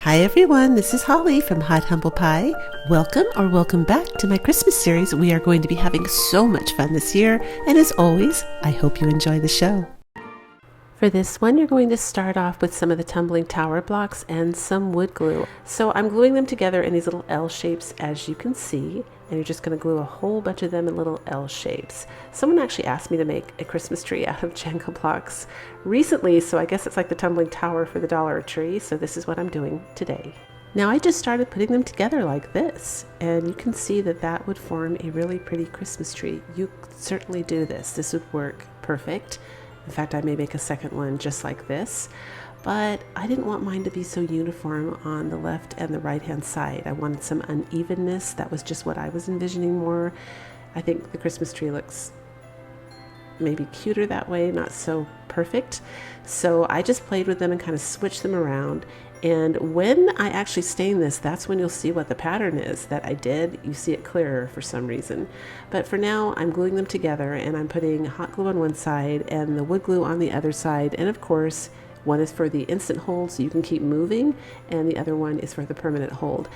Hi everyone, this is Holly from Hot Humble Pie. Welcome back to my Christmas series. We are going to be having so much fun this year, and as always, I hope you enjoy the show. For this one, you're going to start off with some of the tumbling tower blocks and some wood glue. So I'm gluing them together in these little L shapes, as you can see, and you're just going to glue a whole bunch of them in little L shapes. Someone actually asked me to make a Christmas tree out of Jenga blocks recently, so I guess it's like the tumbling tower for the Dollar Tree, so this is what I'm doing today. Now I just started putting them together like this, and you can see that that would form a really pretty Christmas tree. You could certainly do this. This would work perfect. In fact, I may make a second one just like this, but I didn't want mine to be so uniform on the left and the right hand side. I wanted some unevenness. That was just what I was envisioning more. I think the Christmas tree looks maybe cuter that way, not so perfect. So I just played with them and kind of switched them around. And when I actually stain this, that's when you'll see what the pattern is that I did. You see it clearer for some reason. But for now, I'm gluing them together, and I'm putting hot glue on one side and the wood glue on the other side. And of course, one is for the instant hold so you can keep moving, and the other one is for the permanent hold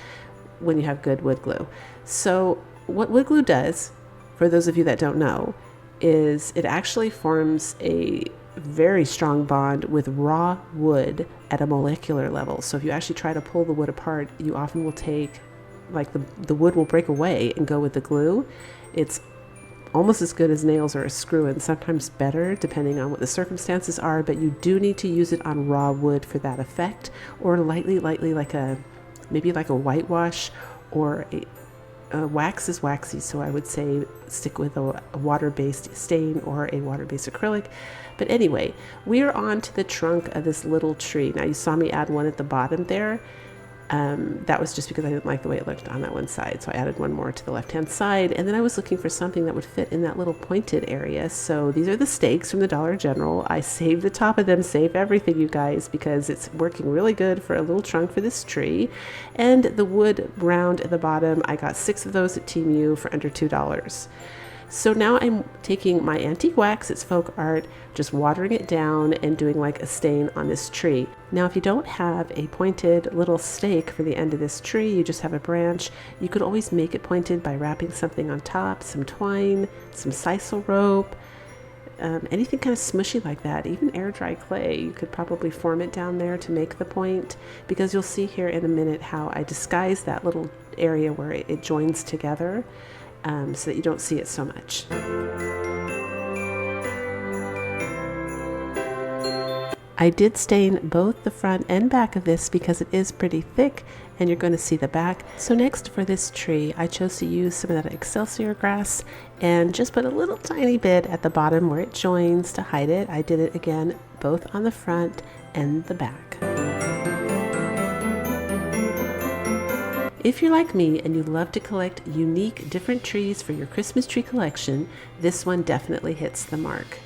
when you have good wood glue. So what wood glue does, for those of you that don't know, is it actually forms a very strong bond with raw wood at a molecular level. So if you actually try to pull the wood apart, you often will take, like the wood will break away and go with the glue. It's almost as good as nails or a screw, and sometimes better depending on what the circumstances are, but you do need to use it on raw wood for that effect, or lightly like maybe like a whitewash, or wax is waxy, so I would say stick with a water-based stain or a water-based acrylic. But anyway, we are on to the trunk of this little tree. Now you saw me add one at the bottom there. That was just because I didn't like the way it looked on that one side, so I added one more to the left-hand side, and then I was looking for something that would fit in that little pointed area. So these are the stakes from the Dollar General. I saved the top of them, save everything, you guys, because it's working really good for a little trunk for this tree. And the wood round at the bottom, I got 6 of those at Team U for under $2. So now I'm taking my antique wax, it's folk art, just watering it down and doing like a stain on this tree. Now if you don't have a pointed little stake for the end of this tree, you just have a branch, you could always make it pointed by wrapping something on top, some twine, some sisal rope, anything kind of smushy like that, even air dry clay. You could probably form it down there to make the point, because you'll see here in a minute how I disguise that little area where it joins together. So that you don't see it so much. I did stain both the front and back of this because it is pretty thick, and you're going to see the back. So next, for this tree, I chose to use some of that Excelsior grass and just put a little tiny bit at the bottom where it joins to hide it. I did it again both on the front and the back. If you're like me and you love to collect unique, different trees for your Christmas tree collection, this one definitely hits the mark.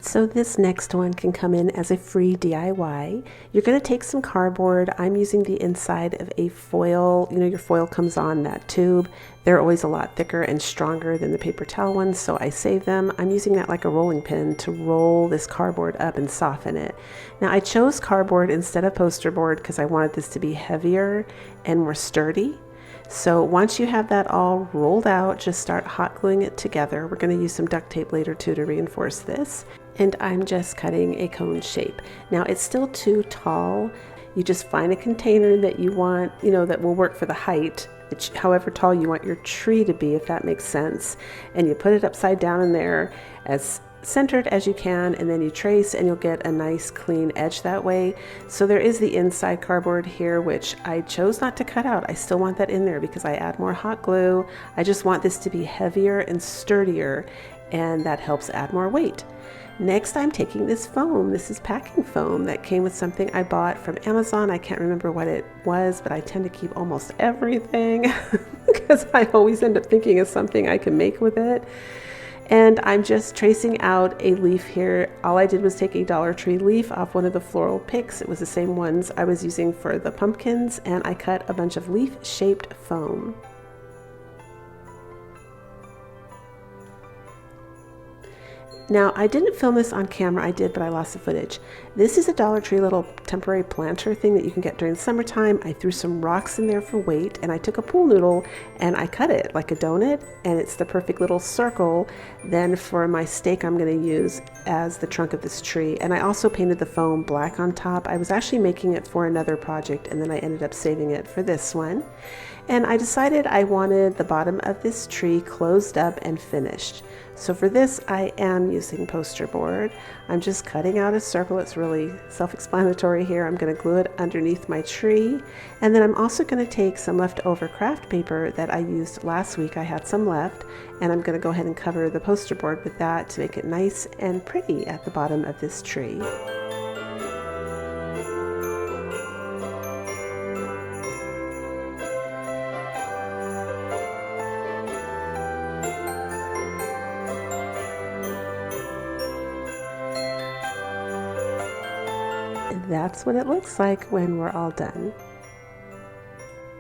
So this next one can come in as a free DIY. You're going to take some cardboard. I'm using the inside of a foil. You know, your foil comes on that tube. They're always a lot thicker and stronger than the paper towel ones, so I save them. I'm using that like a rolling pin to roll this cardboard up and soften it. Now I chose cardboard instead of poster board because I wanted this to be heavier and more sturdy. So once you have that all rolled out, just start hot gluing it together. We're going to use some duct tape later too to reinforce this. And I'm just cutting a cone shape. Now it's still too tall. You just find a container that you want, you know, that will work for the height, however tall you want your tree to be, if that makes sense. And you put it upside down in there as centered as you can, and then you trace and you'll get a nice clean edge that way. So there is the inside cardboard here, which I chose not to cut out. I still want that in there because I add more hot glue. I just want this to be heavier and sturdier, and that helps add more weight. Next, I'm taking this foam. This is packing foam that came with something I bought from Amazon. I can't remember what it was, but I tend to keep almost everything because I always end up thinking of something I can make with it. And I'm just tracing out a leaf here. All I did was take a Dollar Tree leaf off one of the floral picks. It was the same ones I was using for the pumpkins, and I cut a bunch of leaf-shaped foam. Now, I didn't film this on camera, I did, but I lost the footage. This is a Dollar Tree little temporary planter thing that you can get during summertime. I threw some rocks in there for weight, and I took a pool noodle and I cut it like a donut, and it's the perfect little circle then for my stake I'm going to use as the trunk of this tree. And I also painted the foam black on top. I was actually making it for another project, and then I ended up saving it for this one. And I decided I wanted the bottom of this tree closed up and finished. So for this, I am using poster board. I'm just cutting out a circle. It's really self-explanatory here. I'm going to glue it underneath my tree. And then I'm also going to take some leftover craft paper that I used last week. I had some left, and I'm going to go ahead and cover the poster board with that to make it nice and pretty at the bottom of this tree. That's what it looks like when we're all done.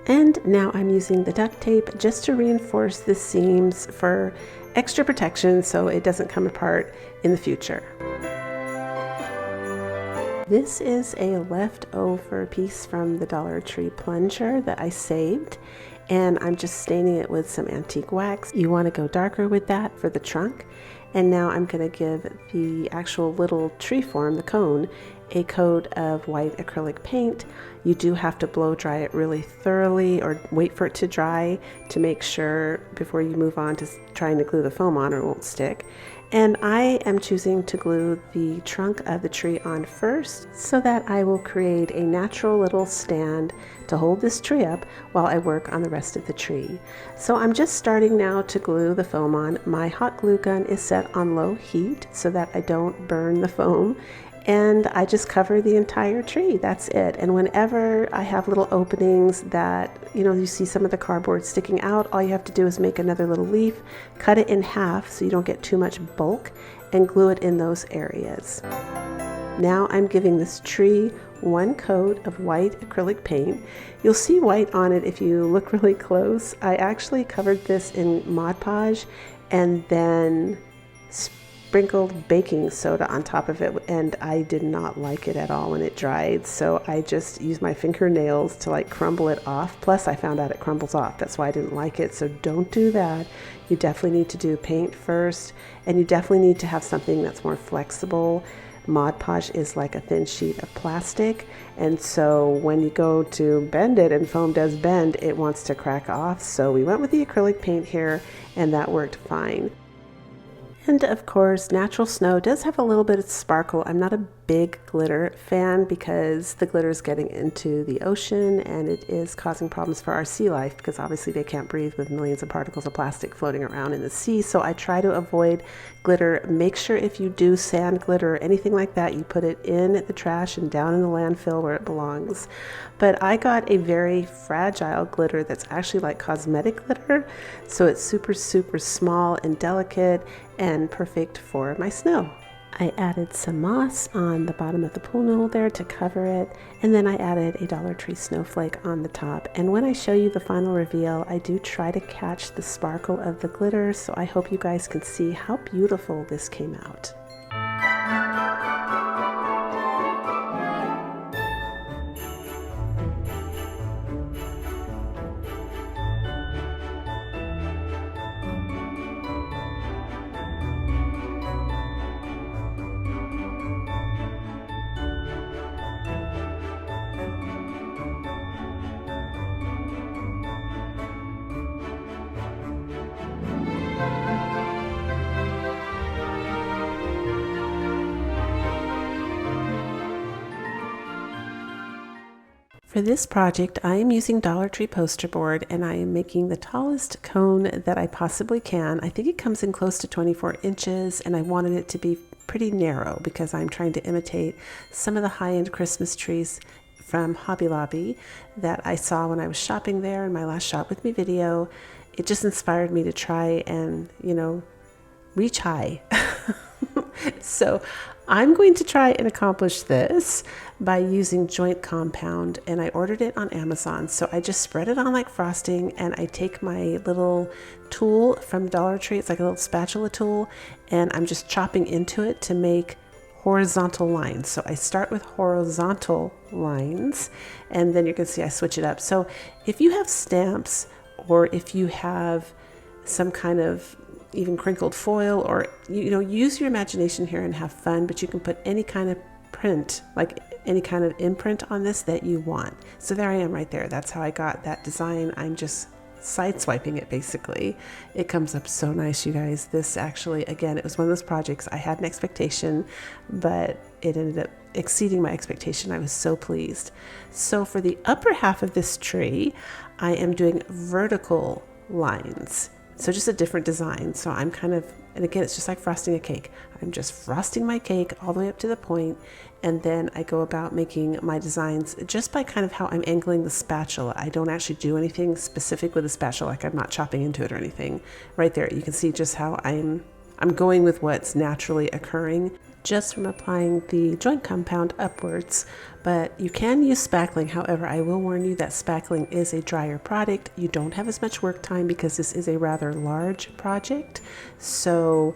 And now I'm using the duct tape just to reinforce the seams for extra protection so it doesn't come apart in the future. This is a leftover piece from the Dollar Tree plunger that I saved, and I'm just staining it with some antique wax. You want to go darker with that for the trunk. And now I'm going to give the actual little tree form, the cone, a coat of white acrylic paint. You do have to blow dry it really thoroughly or wait for it to dry to make sure before you move on to trying to glue the foam on or it won't stick. And I am choosing to glue the trunk of the tree on first so that I will create a natural little stand to hold this tree up while I work on the rest of the tree. So I'm just starting now to glue the foam on. My hot glue gun is set on low heat so that I don't burn the foam. And I just cover the entire tree. That's it. And whenever I have little openings that, you see some of the cardboard sticking out, all you have to do is make another little leaf, cut it in half so you don't get too much bulk, and glue it in those areas. Now I'm giving this tree one coat of white acrylic paint. You'll see white on it if you look really close. I actually covered this in Mod Podge and then sprinkled baking soda on top of it, and I did not like it at all when it dried, so I just used my fingernails to crumble it off. Plus I found out it crumbles off. That's why I didn't like it, so don't do that. You definitely need to do paint first, and you definitely need to have something that's more flexible. Mod Podge is like a thin sheet of plastic, and so when you go to bend it, and foam does bend, it wants to crack off. So we went with the acrylic paint here, and that worked fine. And of course, natural snow does have a little bit of sparkle. I'm not a big glitter fan because the glitter is getting into the ocean and it is causing problems for our sea life because obviously they can't breathe with millions of particles of plastic floating around in the sea. So I try to avoid glitter. Make sure if you do sand glitter or anything like that, you put it in the trash and down in the landfill where it belongs. But I got a very fragile glitter that's actually like cosmetic glitter. So it's super, super small and delicate and perfect for my snow. I added some moss on the bottom of the pool noodle there to cover it, and then I added a Dollar Tree snowflake on the top. And when I show you the final reveal, I do try to catch the sparkle of the glitter, so I hope you guys can see how beautiful this came out. For this project, I am using Dollar Tree poster board and I am making the tallest cone that I possibly can. I think it comes in close to 24 inches and I wanted it to be pretty narrow because I'm trying to imitate some of the high-end Christmas trees from Hobby Lobby that I saw when I was shopping there in my last Shop With Me video. It just inspired me to try and, reach high. So I'm going to try and accomplish this by using joint compound, and I ordered it on Amazon. So I just spread it on like frosting, and I take my little tool from Dollar Tree, it's like a little spatula tool, and I'm just chopping into it to make horizontal lines. So I start with horizontal lines, and then you can see I switch it up. So if you have stamps, or if you have some kind of even crinkled foil, or use your imagination here and have fun, but you can put any kind of print, like any kind of imprint on this that you want. So there I am right there. That's how I got that design. I'm just sideswiping it basically. It comes up so nice, you guys. This actually, again, it was one of those projects I had an expectation, but it ended up exceeding my expectation. I was so pleased. So for the upper half of this tree, I am doing vertical lines. So just a different design. So I'm kind of, and again, it's just like frosting a cake. I'm just frosting my cake all the way up to the point, and then I go about making my designs just by kind of how I'm angling the spatula. I don't actually do anything specific with the spatula, like I'm not chopping into it or anything. Right there, you can see just how I'm going with what's naturally occurring just from applying the joint compound upwards. But you can use spackling. However, I will warn you that spackling is a drier product. You don't have as much work time because this is a rather large project. So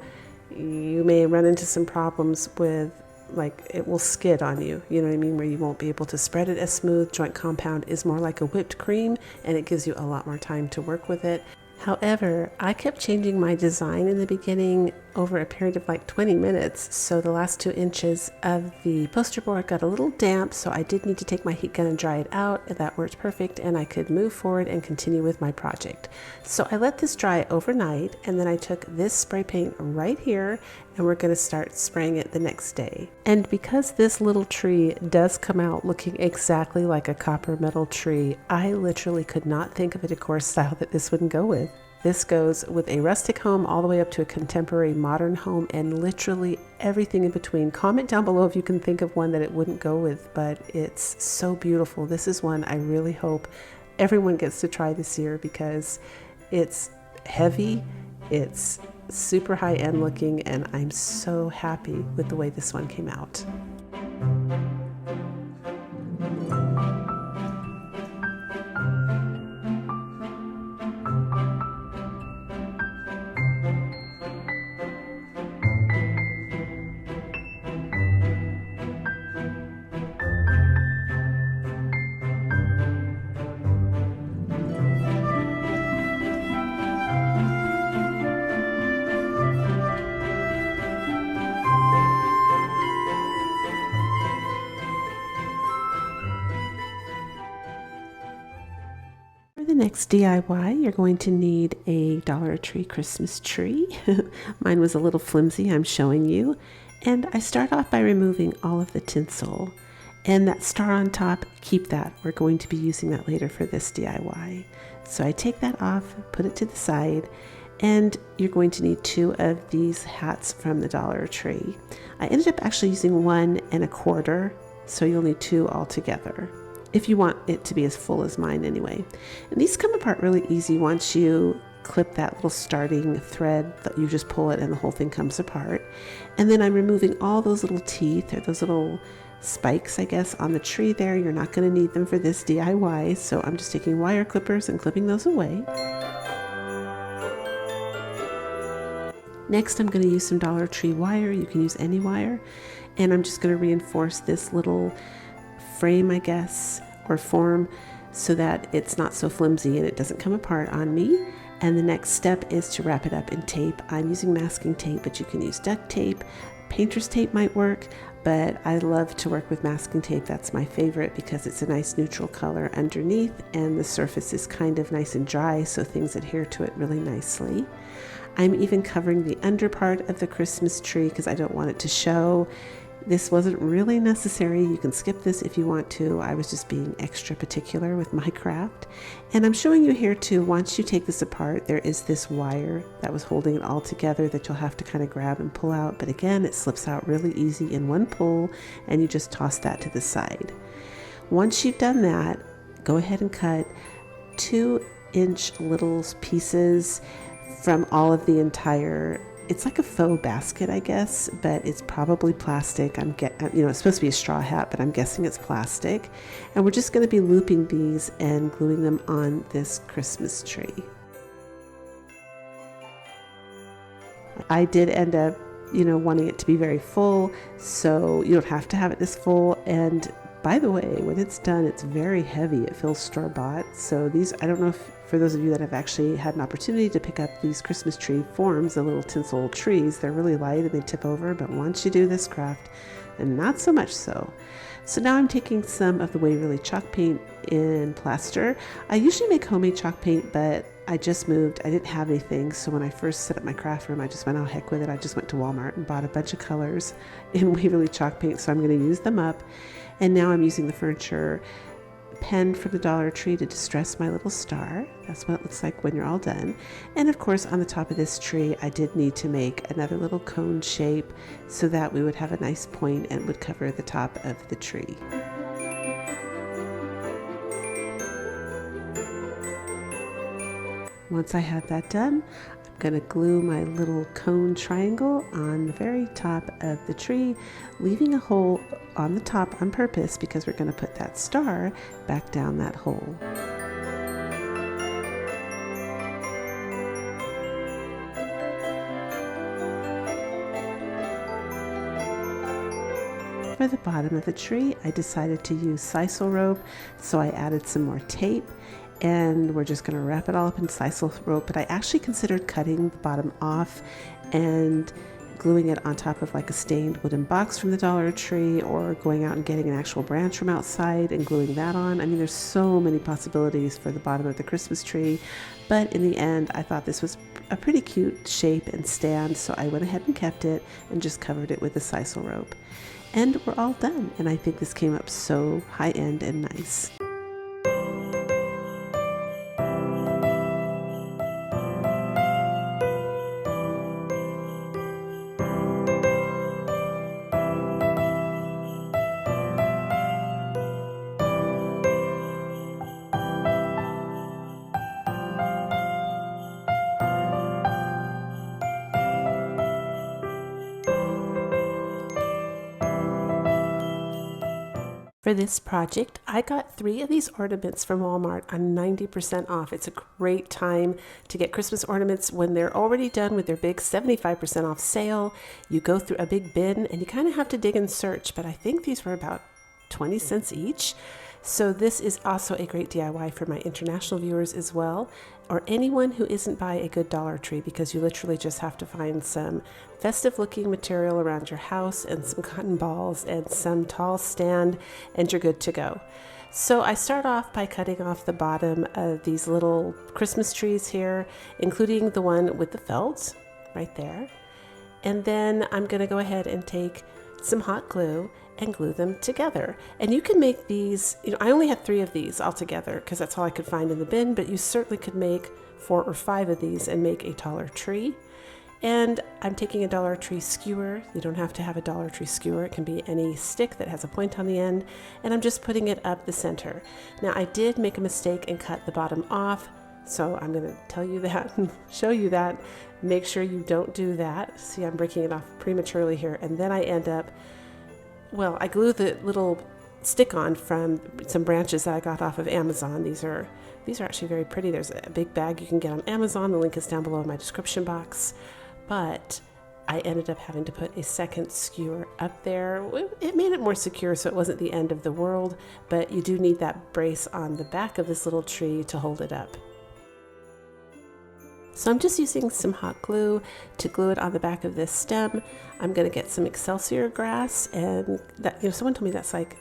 you may run into some problems with, like, it will skid on you, you know what I mean, where you won't be able to spread it as smooth. Joint compound is more like a whipped cream, and it gives you a lot more time to work with it. However, I kept changing my design in the beginning over a period of like 20 minutes. So the last 2 inches of the poster board got a little damp, so I did need to take my heat gun and dry it out. That worked perfect, and I could move forward and continue with my project. So I let this dry overnight, and then I took this spray paint right here, and we're going to start spraying it the next day. And because this little tree does come out looking exactly like a copper metal tree, I literally could not think of a decor style that this wouldn't go with. This goes with a rustic home all the way up to a contemporary modern home, and literally everything in between. Comment down below if you can think of one that it wouldn't go with, but it's so beautiful. This is one I really hope everyone gets to try this year because it's heavy, it's super high-end looking, and I'm so happy with the way this one came out. For the next DIY, you're going to need a Dollar Tree Christmas tree. Mine was a little flimsy, I'm showing you. And I start off by removing all of the tinsel. And that star on top, keep that. We're going to be using that later for this DIY. So I take that off, put it to the side, and you're going to need 2 of these hats from the Dollar Tree. I ended up actually using 1 1/4, so you'll need 2 altogether, if you want it to be as full as mine anyway. And these come apart really easy once you clip that little starting thread. That you just pull it and the whole thing comes apart. And then I'm removing all those little teeth, or those little spikes, I guess, on the tree there. You're not going to need them for this DIY, so I'm just taking wire clippers and clipping those away. Next, I'm going to use some Dollar Tree wire. You can use any wire. And I'm just going to reinforce this little frame, I guess, or form, so that it's not so flimsy and it doesn't come apart on me. And the next step is to wrap it up in tape. I'm using masking tape, but you can use duct tape. Painter's tape might work, but I love to work with masking tape. That's my favorite because it's a nice neutral color underneath, and the surface is kind of nice and dry, so things adhere to it really nicely. I'm even covering the under part of the Christmas tree because I don't want it to show. This wasn't really necessary. You can skip this if you want to. I was just being extra particular with my craft. And I'm showing you here too, once you take this apart, there is this wire that was holding it all together that you'll have to kind of grab and pull out. But again, it slips out really easy in one pull, and you just toss that to the side. Once you've done that, go ahead and cut 2-inch little pieces from all of the entire it's like a faux basket, I guess, but it's probably plastic. It's supposed to be a straw hat, but I'm guessing it's plastic. And we're just going to be looping these and gluing them on this Christmas tree. I did end up, wanting it to be very full, so you don't have to have it this full. And by the way, when it's done, it's very heavy. It feels store-bought. So these, I don't know if for those of you that have actually had an opportunity to pick up these Christmas tree forms, the little tinsel trees, they're really light and they tip over. But once you do this craft, and not so much so. So now I'm taking some of the Waverly chalk paint in plaster. I usually make homemade chalk paint, but I just moved. I didn't have anything. So when I first set up my craft room, I just went, oh, heck with it. I just went to Walmart and bought a bunch of colors in Waverly chalk paint. So I'm going to use them up. And now I'm using the furniture pen from the Dollar Tree to distress my little star. That's what it looks like when you're all done. And of course, on the top of this tree, I did need to make another little cone shape so that we would have a nice point and would cover the top of the tree. Once I have that done, I'm going to glue my little cone triangle on the very top of the tree, leaving a hole on the top on purpose because we're going to put that star back down that hole. For the bottom of the tree, I decided to use sisal rope, so I added some more tape. And we're just going to wrap it all up in sisal rope, but I actually considered cutting the bottom off and gluing it on top of like a stained wooden box from the Dollar Tree, or going out and getting an actual branch from outside and gluing that on. I mean, there's so many possibilities for the bottom of the Christmas tree, but in the end, I thought this was a pretty cute shape and stand, so I went ahead and kept it and just covered it with the sisal rope. And we're all done, and I think this came up so high-end and nice. For this project, I got 3 of these ornaments from Walmart on 90% off. It's a great time to get Christmas ornaments when they're already done with their big 75% off sale. You go through a big bin and you kind of have to dig and search, but I think these were about 20 cents each. So this is also a great DIY for my international viewers as well, or anyone who isn't by a good Dollar Tree, because you literally just have to find some festive looking material around your house and some cotton balls and some tall stand, and you're good to go. So I start off by cutting off the bottom of these little Christmas trees here, including the one with the felt right there. And then I'm going to go ahead and take some hot glue and glue them together. And you can make these, I only had 3 of these altogether because that's all I could find in the bin, but you certainly could make 4 or 5 of these and make a taller tree. And I'm taking a Dollar Tree skewer. You don't have to have a Dollar Tree skewer. It can be any stick that has a point on the end. And I'm just putting it up the center. Now I did make a mistake and cut the bottom off, so I'm going to tell you that and show you that. Make sure you don't do that. See, I'm breaking it off prematurely here. And then I end up, I glue the little stick on from some branches that I got off of Amazon. These are actually very pretty. There's a big bag you can get on Amazon. The link is down below in my description box. But I ended up having to put a second skewer up there. It made it more secure, so it wasn't the end of the world, but you do need that brace on the back of this little tree to hold it up. So I'm just using some hot glue to glue it on the back of this stem. I'm going to get some Excelsior grass, and that, someone told me that's like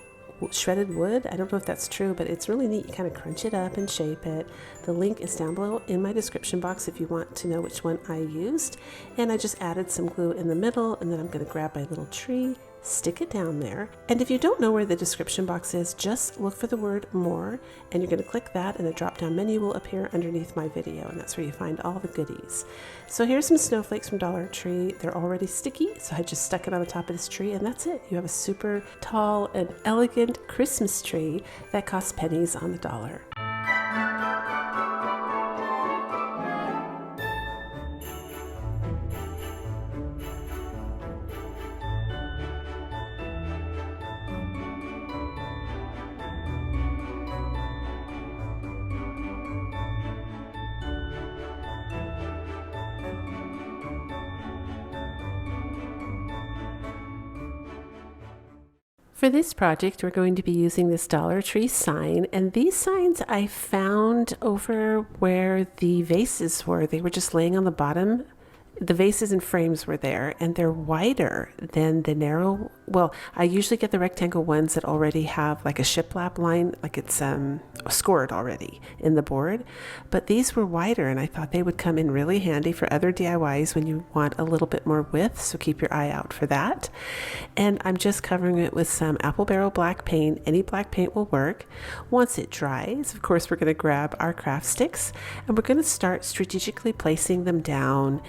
shredded wood. I don't know if that's true, but it's really neat. You kind of crunch it up and shape it. The link is down below in my description box if you want to know which one I used. And I just added some glue in the middle, and then I'm going to grab my little tree, stick it down there. And if you don't know where the description box is, just look for the word more, and you're going to click that, and a drop down menu will appear underneath my video, and that's where you find all the goodies. So here's some snowflakes from Dollar Tree. They're already sticky, so I just stuck it on the top of this tree, and that's it. You have a super tall and elegant Christmas tree that costs pennies on the dollar. For this project, we're going to be using this Dollar Tree sign, and these signs I found over where the vases were. They were just laying on the bottom. The vases and frames were there, and they're wider than the narrow. Well, I usually get the rectangle ones that already have like a shiplap line, like it's scored already in the board. But these were wider, and I thought they would come in really handy for other DIYs when you want a little bit more width, so keep your eye out for that. And I'm just covering it with some apple barrel black paint. Any black paint will work. Once it dries, of course, we're going to grab our craft sticks, and we're going to start strategically placing them down.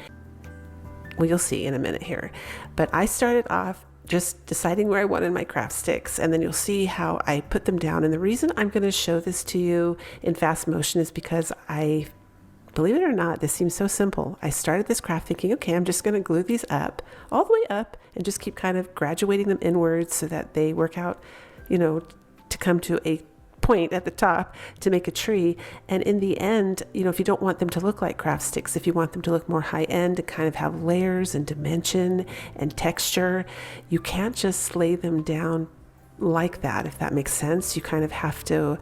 Well, you'll see in a minute here. But I started off just deciding where I wanted my craft sticks, and then you'll see how I put them down. And the reason I'm going to show this to you in fast motion is because believe it or not, this seems so simple. I started this craft thinking, okay, I'm just going to glue these up, all the way up, and just keep kind of graduating them inwards so that they work out, to come to a point at the top to make a tree. And in the end, if you don't want them to look like craft sticks, if you want them to look more high end and kind of have layers and dimension and texture, you can't just lay them down like that, if that makes sense. You kind of have to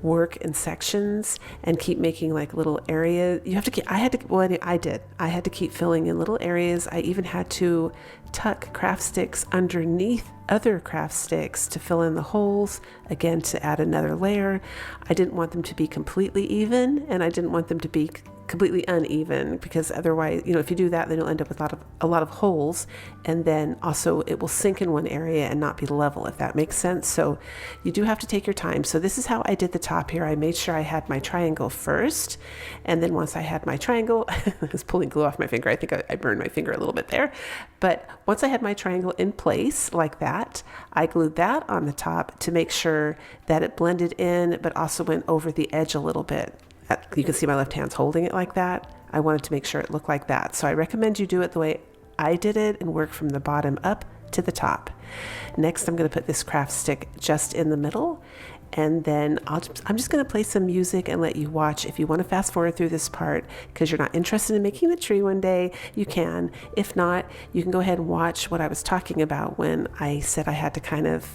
work in sections and keep making like little areas. You have to keep, I had to keep filling in little areas. I even had to tuck craft sticks underneath other craft sticks to fill in the holes, again, to add another layer. I didn't want them to be completely even, and I didn't want them to be completely uneven, because otherwise, if you do that, then you'll end up with a lot of holes, and then also it will sink in one area and not be level, if that makes sense. So you do have to take your time. So this is how I did the top here. I made sure I had my triangle first, and then once I had my triangle, I was pulling glue off my finger. I think I burned my finger a little bit there. But once I had my triangle in place like that, I glued that on the top to make sure that it blended in, but also went over the edge a little bit. You can see my left hand's holding it like that. I wanted to make sure it looked like that. So I recommend you do it the way I did it and work from the bottom up to the top. Next, I'm going to put this craft stick just in the middle, and then I'm just going to play some music and let you watch. If you want to fast forward through this part because you're not interested in making the tree one day, you can. If not, you can go ahead and watch what I was talking about when I said I had to kind of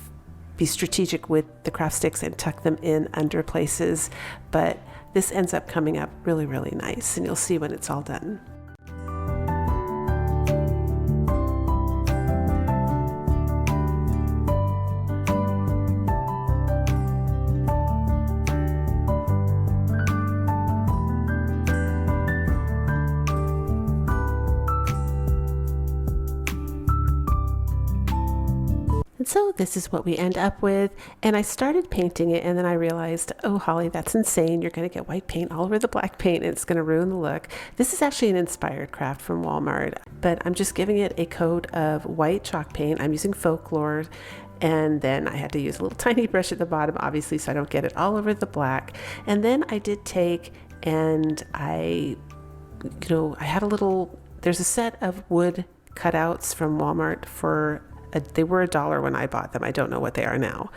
be strategic with the craft sticks and tuck them in under places. But this ends up coming up really, really nice, and you'll see when it's all done. And so this is what we end up with, and I started painting it, and then I realized, oh Holly, that's insane. You're going to get white paint all over the black paint, and it's going to ruin the look. This is actually an inspired craft from Walmart, but I'm just giving it a coat of white chalk paint. I'm using Folklore, and then I had to use a little tiny brush at the bottom, obviously, so I don't get it all over the black. And then I did take, and I had there's a set of wood cutouts from Walmart they were $1 when I bought them. I don't know what they are now,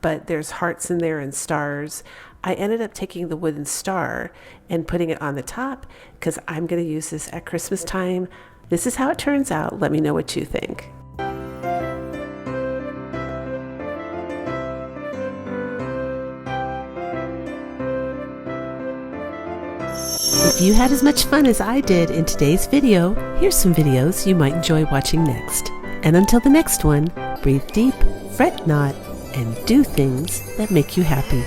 but there's hearts in there and stars. I ended up taking the wooden star and putting it on the top because I'm going to use this at Christmas time. This is how it turns out. Let me know what you think. If you had as much fun as I did in today's video, here's some videos you might enjoy watching next. And until the next one, breathe deep, fret not, and do things that make you happy.